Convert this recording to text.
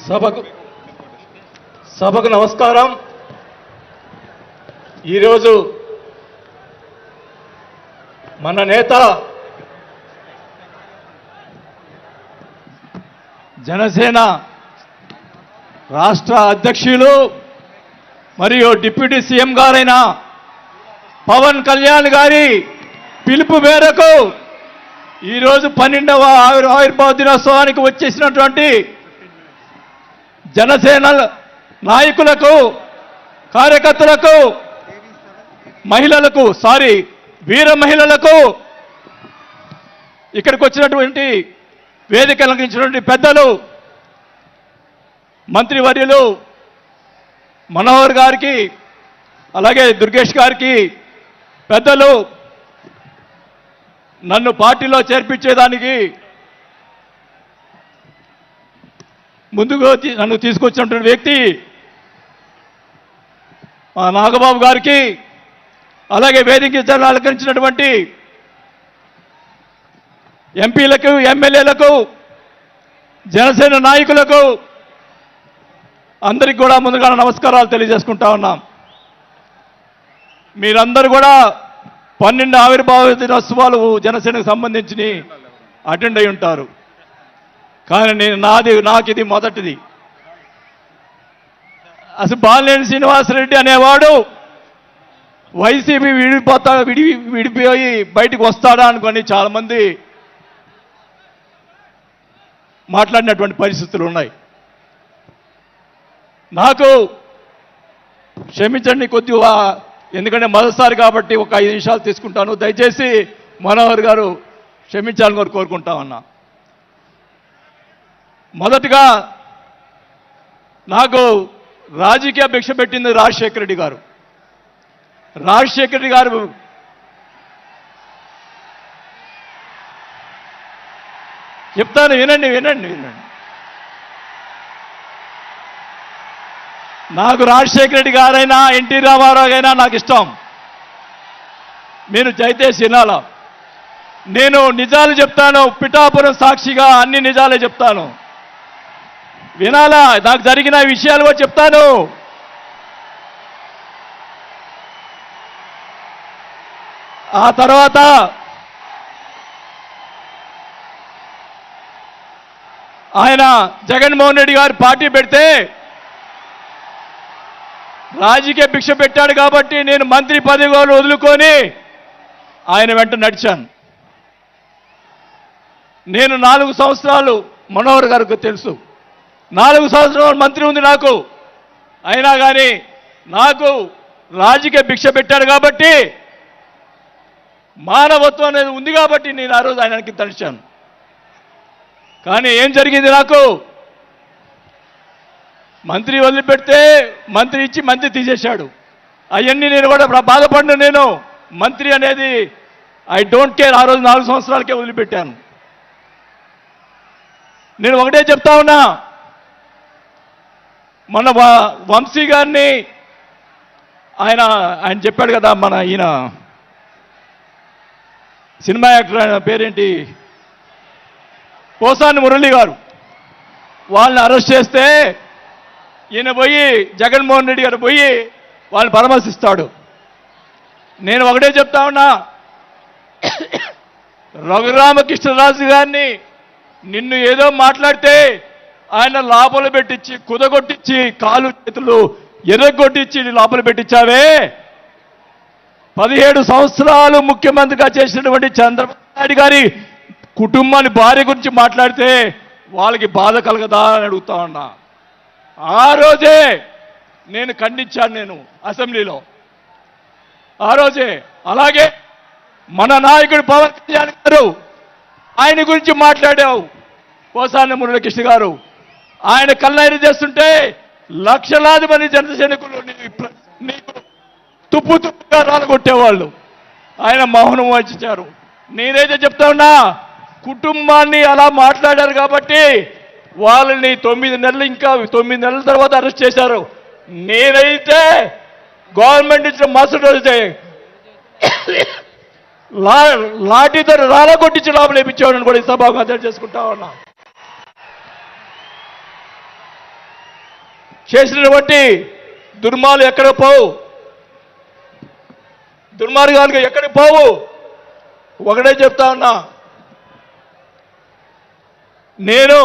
సభకు నమస్కారం. ఈరోజు మన నేత జనసేన రాష్ట్ర అధ్యక్షులు మరియు డిప్యూటీ సీఎం గారైన పవన్ కళ్యాణ్ గారి పిలుపు మేరకు ఈరోజు 12వ ఆవిర్భావ దినోత్సవానికి వచ్చేసినటువంటి జనసేన నాయకులకు, కార్యకర్తలకు, మహిళలకు, వీర మహిళలకు, ఇక్కడికి వచ్చినటువంటి వేదిక అలంకరించినటువంటి పెద్దలు, మంత్రివర్యులు మనోహర్ గారికి, అలాగే దుర్గేష్ గారికి, పెద్దలు, నన్ను పార్టీలో చేర్పించేదానికి ముందుకు నన్ను తీసుకొచ్చినటువంటి వ్యక్తి మా నాగబాబు గారికి, అలాగే వేదిక అలంకరించినటువంటి ఎంపీలకు, ఎమ్మెల్యేలకు, జనసేన నాయకులకు అందరికీ కూడా ముందుగా నమస్కారాలు తెలియజేసుకుంటా ఉన్నాం. మీరందరూ కూడా 12 ఆవిర్భావ దినోత్సవాలు జనసేనకు సంబంధించి అటెండ్ అయి ఉంటారు. కానీ నాకు ఇది మొదటిది. అసలు బాలినేని శ్రీనివాసరెడ్డి అనేవాడు వైసీపీ విడిపోయి బయటకు వస్తాడా అనుకొని చాలామంది మాట్లాడినటువంటి పరిస్థితులు ఉన్నాయి. నాకు క్షమించండి కొద్దిగా, ఎందుకంటే మొదటిసారి కాబట్టి ఒక 5 నిమిషాలు తీసుకుంటాను. దయచేసి మనోహర్ గారు క్షమించాలని కోరుకుంటా ఉన్నా. మొదటగా నాకు రాజకీయ భిక్ష పెట్టింది రాజశేఖర రెడ్డి గారు. రాజశేఖర రెడ్డి గారు చెప్తాను, వినండి. నాకు రాజశేఖర రెడ్డి గారైనా ఎన్టీ రామారావు అయినా నాకు ఇష్టం. మీరు దయచేసి వినాలా. నేను నిజాలు చెప్తాను, పిఠాపురం సాక్షిగా అన్ని నిజాలే చెప్తాను. వినాలా, నాకు జరిగిన విషయాలు కూడా చెప్తాను. ఆ తర్వాత ఆయన జగన్మోహన్ రెడ్డి గారు పార్టీ పెడితే రాజకీయ భిక్ష పెట్టాడు కాబట్టి నేను మంత్రి పదవి వదులుకొని ఆయన వెంట నడిచాను. నేను 4 సంవత్సరాలు, మనోహర్ గారికి తెలుసు, 4 సంవత్సరాలు మంత్రి ఉంది నాకు. అయినా కానీ నాకు రాజకీయ భిక్ష పెట్టాడు కాబట్టి, మానవత్వం అనేది ఉంది కాబట్టి నేను ఆ రోజు ఆయనకి తలిచాను. కానీ ఏం జరిగింది, నాకు మంత్రి వదిలిపెడితే మంత్రి ఇచ్చి మంత్రి తీసేశాడు. అవన్నీ నేను కూడా బాధపడిన, నేను మంత్రి అనేది ఐ డోంట్ కేర్. ఆ రోజు 4 సంవత్సరాలకే వదిలిపెట్టాను. నేను ఒకటే చెప్తా ఉన్నా, మన వంశీ గారిని ఆయన చెప్పాడు కదా, ఈయన సినిమా యాక్టర్, ఆయన పేరేంటి, పోసాని మురళి గారు, వాళ్ళని అరెస్ట్ చేస్తే ఈయన పోయి జగన్మోహన్ రెడ్డి గారు పోయి వాళ్ళని పరామర్శిస్తాడు. నేను ఒకటే చెప్తా ఉన్నా, రఘురామకృష్ణరాజు గారిని నిన్ను ఏదో మాట్లాడితే ఆయన లోపల పెట్టించి, కుదగొట్టించి, కాలు చేతులు ఎర్రగొట్టించి లోపల పెట్టించావే. 17 సంవత్సరాలు ముఖ్యమంత్రిగా చేసినటువంటి చంద్రబాబు నాయుడు గారి కుటుంబాన్ని, భార్య గురించి మాట్లాడితే వాళ్ళకి బాధ కలగదా అని అడుగుతా ఉన్నా. ఆ రోజే నేను ఖండించాను, నేను అసెంబ్లీలో ఆ రోజే. అలాగే మన నాయకుడు పవన్ కళ్యాణ్ గారు, ఆయన గురించి మాట్లాడావు. పోసాని మురళీకృష్ణ గారు ఆయన కళ్ళైన చేస్తుంటే లక్షలాది మంది జనసైనికులు నీకు తుప్పుగా రాలగొట్టేవాళ్ళు. ఆయన మౌనం వహించారు. నేనైతే చెప్తా ఉన్నా, కుటుంబాన్ని అలా మాట్లాడారు కాబట్టి వాళ్ళని 9 నెలలు, ఇంకా 9 నెలల తర్వాత అరెస్ట్ చేశారు. నేనైతే గవర్నమెంట్ ఇచ్చిన మరుసటి రోజే లాఠీతో రాలగొట్టించి లోపల వేయించేవాడిని కూడా ఈ సభాగా చేసుకుంటా ఉన్నా. చేసినటువంటి దుర్మాలు ఎక్కడ పోవు, దుర్మార్గాలు ఎక్కడికి పోవు. ఒకటే చెప్తా ఉన్నా, నేను